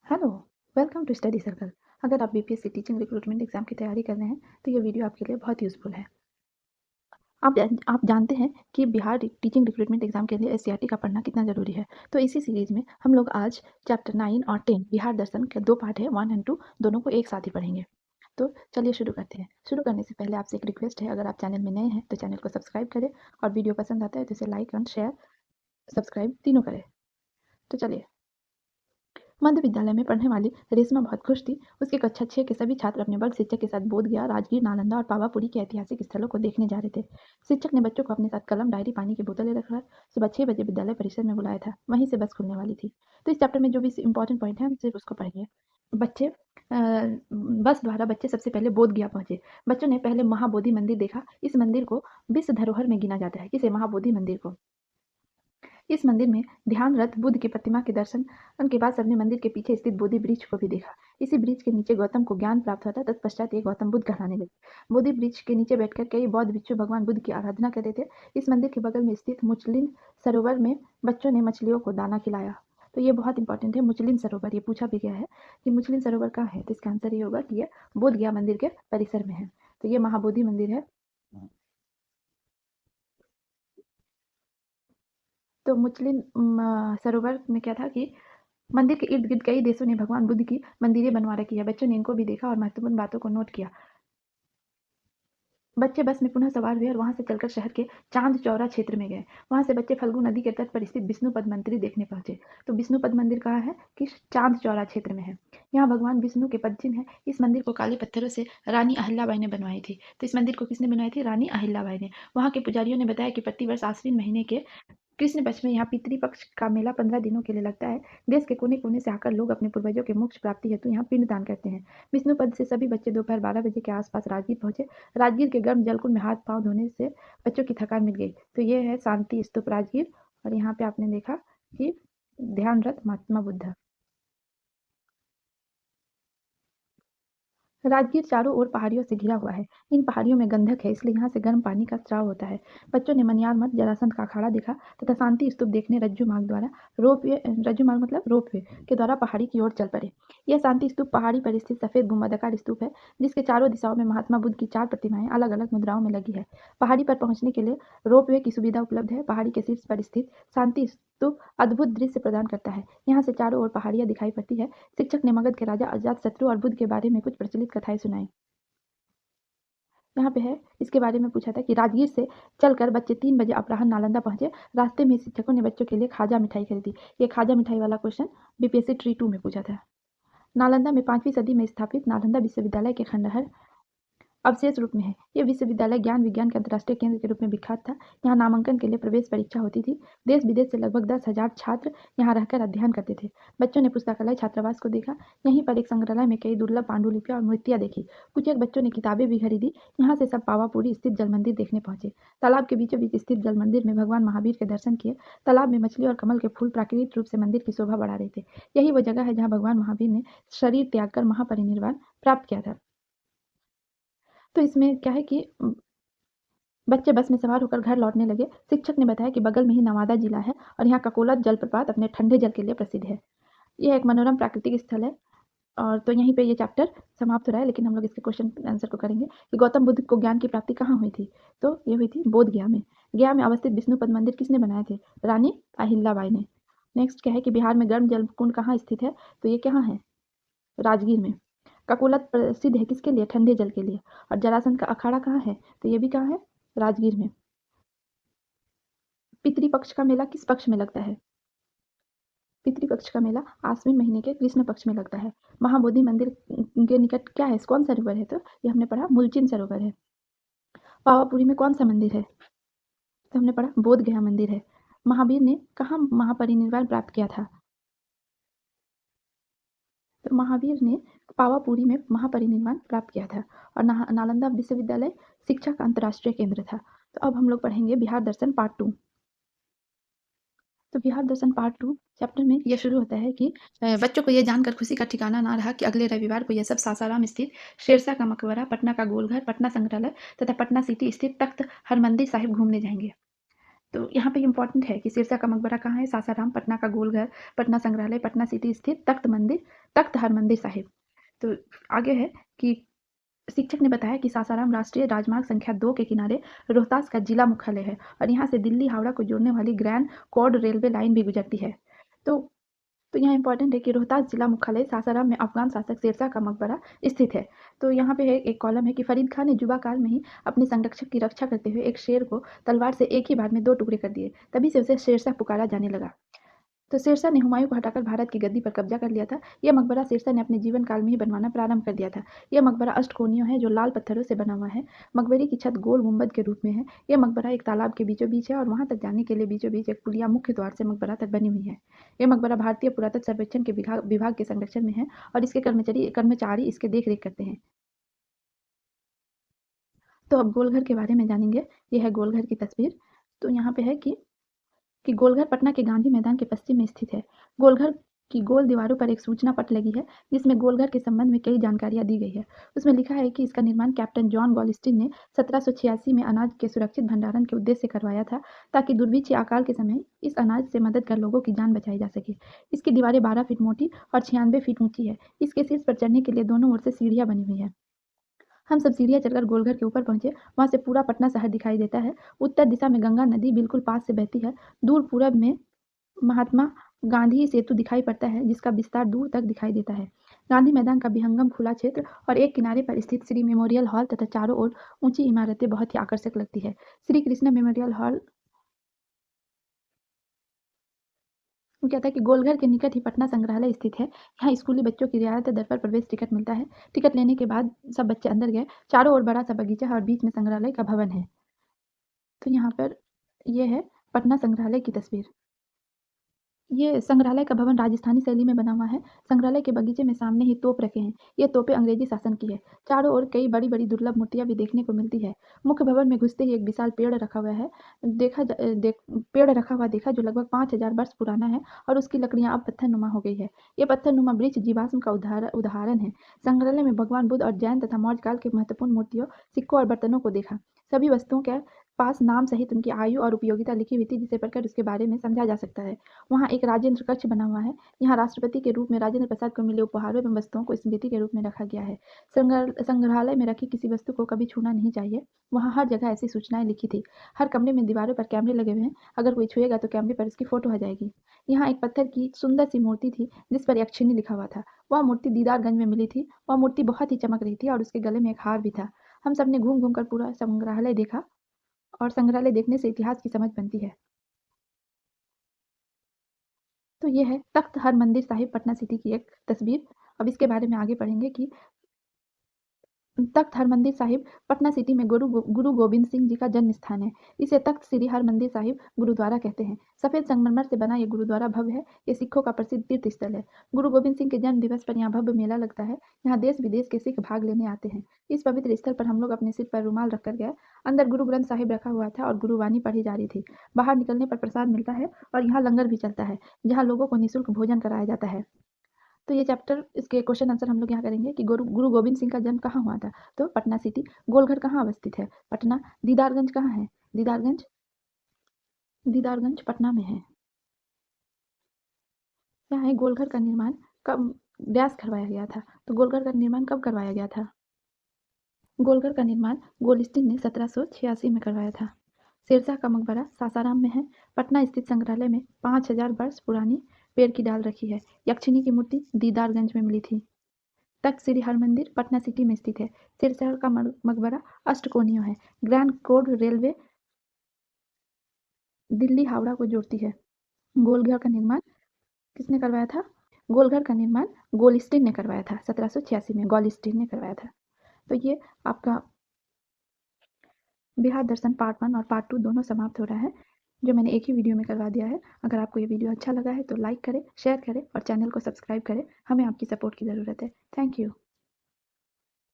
Hello, welcome to study circle. अगर आप BPSC teaching recruitment exam की तैयारी कर रहे हैं तो ये वीडियो आपके लिए बहुत यूज़फुल है। आप जानते हैं कि बिहार टीचिंग रिक्रूटमेंट एग्जाम के लिए एससीईआरटी का पढ़ना कितना ज़रूरी है। तो इसी सीरीज में हम लोग आज चैप्टर 9 और 10 बिहार दर्शन के दो पार्ट है 1 एंड 2 दोनों को एक साथ ही पढ़ेंगे। तो चलिए शुरू करते हैं। शुरू करने से पहले आपसे एक रिक्वेस्ट है, अगर आप चैनल में नए हैं तो चैनल को सब्सक्राइब करें और वीडियो पसंद आता है तो इसे लाइक एंड शेयर सब्सक्राइब तीनों करें। तो चलिए। मध्य विद्यालय में पढ़ने वाली रेशमा बहुत खुश थी। उसके कक्षा 6 के सभी छात्र अपने वर्ग शिक्षक के साथ बोधगया, राजगीर, नालंदा और पावापुरी के ऐतिहासिक स्थलों को देखने जा रहे थे। शिक्षक ने बच्चों को अपने साथ कलम, डायरी, पानी की बोतलें रखकर सुबह 6 बजे विद्यालय परिसर में बुलाया था। वहीं से बस खुलने वाली थी। तो इस चैप्टर में जो भी इंपॉर्टेंट पॉइंट है हम सिर्फ उसको पढ़ेंगे। बच्चे बस द्वारा बच्चे सबसे पहले बोधगया पहुंचे। बच्चों ने पहले महाबोधि मंदिर देखा। इस मंदिर को विश्व धरोहर में गिना जाता है। किसे? महाबोधि मंदिर को। इस मंदिर में ध्यानरत बुद्ध की प्रतिमा के दर्शन के बाद सबने मंदिर के पीछे स्थित बोधि वृक्ष को भी देखा। इसी वृक्ष के नीचे गौतम को ज्ञान प्राप्त हुआ था। तत्पश्चात ये गौतम बुद्ध कहलाने लगे। बोधि वृक्ष के नीचे बैठकर कई बौद्ध भिक्षु भगवान बुद्ध की आराधना करते थे। इस मंदिर के बगल में स्थित मुचलिन सरोवर में बच्चों ने मछलियों को दाना खिलाया। तो ये बहुत इंपॉर्टेंट है। मुचलिन सरोवर ये पूछा भी गया है कि मुचलिन सरोवर कहाँ है। तो इसका आंसर ये होगा कि यह बोध गया मंदिर के परिसर में है। तो ये महाबोधि मंदिर है। तो मुचलिन सरोवर में क्या था कि मंदिर के इर्द गिर्द कई देशों ने भगवान बुद्ध की मंदिरें बनवा रखी है। बच्चों ने इनको भी देखा और महत्वपूर्ण बातों को नोट किया। बच्चे बस में पुनः सवार हुए और वहां से चलकर शहर के चांद चौरा क्षेत्र में गए। वहां से बच्चे फल्गु नदी के तट पर स्थित विष्णुपद मंदिर देखने पहुंचे। तो विष्णुपद मंदिर कहाँ है? कि चांद चौरा क्षेत्र में है। यहाँ भगवान विष्णु के पदचिन्ह है। इस मंदिर को काले पत्थरों से रानी अहिल्याबाई ने बनवाई थी। तो इस मंदिर को किसने बनवाई थी? रानी अहिल्याबाई ने। वहाँ के पुजारियों ने बताया कि प्रतिवर्ष आश्विन महीने के कृष्ण पक्ष में यहाँ पितृपक्ष का मेला 15 दिनों के लिए लगता है। देश के कोने कोने से आकर लोग अपने पूर्वजों के मोक्ष प्राप्ति हेतु यहाँ पिंड दान करते हैं। विष्णुपद से सभी बच्चे दोपहर 12 बजे के आसपास राजगीर पहुंचे। राजगीर के गर्म जलकुंड में हाथ पांव धोने से बच्चों की थकान मिट गई। तो ये है शांति स्तूप राजगीर। और यहाँ पे आपने देखा कि ध्यानरत महात्मा बुद्ध। राजगीर चारों ओर पहाड़ियों से घिरा हुआ है। इन पहाड़ियों में गंधक है, इसलिए यहाँ से गर्म पानी का स्राव होता है। बच्चों ने मनियार मठ, जरासंध का अखाड़ा देखा तथा शांति स्तूप देखने रज्जू मार्ग मतलब रोपवे के द्वारा पहाड़ी की ओर चल पड़े। यह शांति स्तूप पहाड़ी पर स्थित सफेद गुंबदाकार स्तूप है, जिसके चारों दिशाओं में महात्मा बुद्ध की 4 प्रतिमाएं अलग अलग मुद्राओं में लगी है। पहाड़ी पर पहुंचने के लिए रोपवे की सुविधा उपलब्ध है। पहाड़ी के शीर्ष पर स्थित शांति स्तूप अद्भुत दृश्य प्रदान करता है। यहाँ से चारों ओर पहाड़ियां दिखाई पड़ती है। शिक्षक ने मगध के राजा अजातशत्रु और बुद्ध के बारे में कुछ प्रचलित कथाएं सुनाई। यहाँ पे है, इसके बारे में पूछा था कि राजगीर से चलकर बच्चे 3 बजे अपराह्न नालंदा पहुंचे। रास्ते में शिक्षकों ने बच्चों के लिए खाजा मिठाई खरीदी। ये खाजा मिठाई वाला क्वेश्चन बीपीएससी ट्री 2 में पूछा था। नालंदा में 5वीं सदी में स्थापित नालंदा विश्वविद्यालय के खंडहर अवशेष रूप में है। ये विश्वविद्यालय ज्ञान विज्ञान के अंतर्राष्ट्रीय केंद्र के रूप में विख्यात था। यहाँ नामांकन के लिए प्रवेश परीक्षा होती थी। देश विदेश से लगभग 10,000 छात्र यहाँ रहकर अध्ययन करते थे। बच्चों ने पुस्तकालय छात्रावास को देखा। यहीं पर एक संग्रहालय में कई दुर्लभ पांडुलिपियां और मूर्तियां देखी। कुछ एक बच्चों ने किताबें भी खरीदी। यहाँ से सब पावापुरी स्थित जल मंदिर देखने पहुंचे। तालाब के बीचों बीच स्थित जल मंदिर में भगवान महावीर के दर्शन किए। तालाब में मछली और कमल के फूल प्राकृतिक रूप से मंदिर की शोभा बढ़ा रहे थे। यही वो जगह है जहाँ भगवान महावीर ने शरीर त्याग कर महापरिनिर्वाण प्राप्त किया था। तो इसमें क्या है कि बच्चे बस में सवार होकर घर लौटने लगे। शिक्षक ने बताया कि बगल में ही नवादा जिला है और यहाँ ककोला जलप्रपात अपने ठंडे जल के लिए प्रसिद्ध है। यह एक मनोरम प्राकृतिक स्थल है। और तो यहीं पे ये चैप्टर समाप्त हो रहा है, लेकिन हम लोग इसके क्वेश्चन आंसर को करेंगे कि गौतम बुद्ध को ज्ञान की प्राप्ति कहाँ हुई थी। तो ये हुई थी बोध गया में। गया में अवस्थित विष्णुपद मंदिर किसने बनाए थे? रानी अहिल्याबाई ने। नेक्स्ट क्या है कि बिहार में गर्म जल कुंड कहाँ स्थित है? तो ये कहाँ है? राजगीर में। ककोला प्रसिद्ध है किसके लिए? ठंडे जल के लिए। और जरासंध का अखाड़ा कहाँ है? तो ये भी कहाँ है? राजगीर में। पितृपक्ष का मेला किस पक्ष में लगता है? पितृपक्ष का मेला आश्विन महीने के कृष्ण पक्ष में लगता है। महाबोधि मंदिर के निकट क्या है? कौन सरोवर है? तो ये हमने पढ़ा मुलचिन सरोवर है। पावापुरी में कौन सा मंदिर है? तो हमने पढ़ा बोध गया मंदिर है। महावीर ने कहाँ महापरिनिर्वाण प्राप्त किया था? तो महावीर ने पावापुरी में महापरिनिर्वाण प्राप्त किया था। और नालंदा विश्वविद्यालय शिक्षा का अंतर्राष्ट्रीय केंद्र था। तो अब हम लोग पढ़ेंगे बिहार दर्शन पार्ट 2। तो बिहार दर्शन पार्ट 2 चैप्टर में ये शुरू होता है कि बच्चों को ये जानकर खुशी का ठिकाना ना रहा कि अगले रविवार को यह सब सासाराम स्थित शेरशाह का मकबरा, पटना का गोलघर, पटना संग्रहालय तथा पटना सिटी स्थित तख्त हरमंदिर साहिब घूमने जाएंगे। तो यहाँ पे इम्पोर्टेंट है कि सिरसा का मकबरा कहाँ है, सासाराम, पटना का गोलघर, पटना संग्रहालय, पटना सिटी स्थित तख्त हरमंदिर साहिब। तो आगे है कि शिक्षक ने बताया कि सासाराम राष्ट्रीय राजमार्ग संख्या 2 के किनारे रोहतास का जिला मुख्यालय है और यहाँ से दिल्ली हावड़ा को जोड़ने वाली ग्रैंड कॉर्ड रेलवे लाइन भी गुजरती है। तो तो यहाँ इंपॉर्टेंट है कि रोहतास जिला मुख्यालय सासाराम में अफगान शासक शेरशाह का मकबरा स्थित है। तो यहाँ पे है एक कॉलम है कि फरीद खान ने युवा काल में ही अपने संरक्षक की रक्षा करते हुए एक शेर को तलवार से एक ही बार में 2 टुकड़े कर दिए, तभी से उसे शेरशाह पुकारा जाने लगा। तो शेरशाह ने हुमायूं को हटाकर भारत की गद्दी पर कब्जा कर लिया था। यह मकबरा शेरशाह ने अपने जीवन काल में ही बनवाना प्रारंभ कर दिया था। यह मकबरा अष्टकोणीय है जो लाल पत्थरों से बना हुआ है। मकबरे की छत गोल गुंबद के रूप में है। यह मकबरा एक तालाब के बीचों बीच है और वहां तक जाने के लिए बीचों बीच एक पुलिया मुख्य द्वार से मकबरा तक बनी हुई है। यह मकबरा भारतीय पुरातत्व सर्वेक्षण के विभाग के संरक्षण में है और इसके कर्मचारी इसके देख रेख करते हैं। तो अब गोलघर के बारे में जानेंगे। यह है गोलघर की तस्वीर। तो यहाँ पे है कि गोलघर पटना के गांधी मैदान के पश्चिम में स्थित है। गोलघर की गोल दीवारों पर एक सूचना पट लगी है जिसमें गोलघर के संबंध में कई जानकारियां दी गई है। उसमें लिखा है कि इसका निर्माण कैप्टन जॉन गॉलस्टिन ने 1786 में अनाज के सुरक्षित भंडारण के उद्देश्य से करवाया था ताकि दुर्भिक्ष अकाल के समय इस अनाज से मदद कर लोगों की जान बचाई जा सके। इसकी दीवारें 12 फीट मोटी और 96 फीट ऊंची है। इसके शीर्ष पर चढ़ने के लिए दोनों ओर से सीढ़ियां बनी हुई है। हम सब सीढ़ियाँ चढ़कर गोलघर के ऊपर पहुंचे। वहां से पूरा पटना शहर दिखाई देता है। उत्तर दिशा में गंगा नदी बिल्कुल पास से बहती है। दूर पूरब में महात्मा गांधी सेतु दिखाई पड़ता है जिसका विस्तार दूर तक दिखाई देता है। गांधी मैदान का विहंगम खुला क्षेत्र और एक किनारे पर स्थित श्री मेमोरियल हॉल तथा चारों ओर ऊंची इमारतें बहुत ही आकर्षक लगती है। श्री कृष्ण मेमोरियल हॉल वो कहता है कि गोलघर के निकट ही पटना संग्रहालय स्थित है। यहाँ स्कूली बच्चों की रियायत दर पर प्रवेश टिकट मिलता है। टिकट लेने के बाद सब बच्चे अंदर गए। चारों ओर बड़ा सा बगीचा है और बीच में संग्रहालय का भवन है। तो यहाँ पर ये है पटना संग्रहालय की तस्वीर। ये संग्रहालय का भवन राजस्थानी शैली में बना हुआ है। संग्रहालय के बगीचे में सामने ही तोप रखे हैं। ये तोपें अंग्रेजी शासन की है। चारों ओर कई बड़ी बड़ी दुर्लभ मूर्तियां भी देखने को मिलती है। मुख्य भवन में घुसते ही एक विशाल पेड़ रखा हुआ है। पेड़ रखा हुआ देखा जो लगभग 5000 वर्ष पुराना है और उसकी लकड़ियां अब पत्थरनुमा हो गई है। ये पत्थरनुमा वृक्ष जीवाश्म का उदाहरण है। संग्रहालय में भगवान बुद्ध और जैन तथा मौर्य काल के महत्वपूर्ण मूर्तियों, सिक्कों और बर्तनों को देखा। सभी वस्तुओं के पास नाम सहित उनकी आयु और उपयोगिता लिखी हुई थी जिसे पढ़कर उसके बारे में समझा जा सकता है। वहाँ एक राजेंद्र कक्ष बना हुआ है। यहाँ राष्ट्रपति के रूप में राजेंद्र प्रसाद को मिले उपहारों एवं वस्तुओं को स्मृति के रूप में रखा गया है। संग्रहालय में रखी किसी वस्तु को कभी छूना नहीं चाहिए। वहाँ हर जगह ऐसी सूचनाएं लिखी थी। हर कमरे में दीवारों पर कैमरे लगे हुए हैं। अगर कोई छुएगा तो कैमरे पर उसकी फोटो आ जाएगी। यहाँ एक पत्थर की सुंदर सी मूर्ति थी जिस पर यक्षिणी लिखा हुआ था। वह मूर्ति दीदारगंज में मिली थी। वह मूर्ति बहुत ही चमक रही थी और उसके गले में एक हार भी था। हम सब ने घूम घूम कर पूरा संग्रहालय देखा और संग्रहालय देखने से इतिहास की समझ बनती है। तो ये है तख्त हरमंदिर साहिब पटना सिटी की एक तस्वीर। अब इसके बारे में आगे पढ़ेंगे कि तख्त हरमंदिर साहिब पटना सिटी में गुरु गोबिंद सिंह जी का जन्म स्थान है। इसे तख्त श्री हरमंदिर साहिब गुरुद्वारा कहते हैं। सफेद संगमरमर से बना ये गुरुद्वारा भव्य है। ये सिखों का प्रसिद्ध तीर्थ स्थल है। गुरु गोबिंद सिंह के जन्म दिवस पर यहाँ भव्य मेला लगता है। यहाँ देश विदेश के सिख भाग लेने आते हैं। इस पवित्र स्थल पर हम लोग अपने सिर पर रुमाल रखकर गए। अंदर गुरु ग्रंथ साहिब रखा हुआ था और गुरुवाणी पढ़ी जा रही थी। बाहर निकलने पर प्रसाद मिलता है और यहाँ लंगर भी चलता है जहाँ लोगों को निःशुल्क भोजन कराया जाता है। तो ये चैप्टर इसके क्वेश्चन आंसर हम लोग यहाँ करेंगे कि गुरु गोबिंद सिंह का जन्म कहाँ हुआ था। तो पटना सिटी। गोलघर कहाँ अवस्थित है। पटना। दीदारगंज कहाँ है। दीदारगंज दीदारगंज पटना में है। यहाँ है गोलघर का निर्माण कब व्यास करवाया गया था। तो गोलघर का निर्माण कब करवाया गया था। गोलघर का निर्माण गोलस्टिन ने 1786 में करवाया था। शेरशाह का मकबरा सासाराम में है। पटना स्थित संग्रहालय में 5000 वर्ष पुरानी पेड़ की डाल रखी है। यक्षिणी की मूर्ति दीदारगंज में मिली थी। तख्त श्री हरमंदिर पटना सिटी में स्थित है। सिरसा का मकबरा अष्टकोणीय है। Grand code railway Delhi Howrah को जोड़ती है। गोलघर का निर्माण किसने करवाया था। गोलघर का निर्माण गोलिस्टिन ने करवाया था। 1786 में गोलिस्टिन ने करवाया था। तो ये आपका बिहार दर्शन पार्ट 1 और पार्ट 2 दोनों समाप्त हो रहा है जो मैंने एक ही वीडियो में करवा दिया है। अगर आपको ये वीडियो अच्छा लगा है तो लाइक करें, शेयर करें और चैनल को सब्सक्राइब करें। हमें आपकी सपोर्ट की ज़रूरत है। Thank you.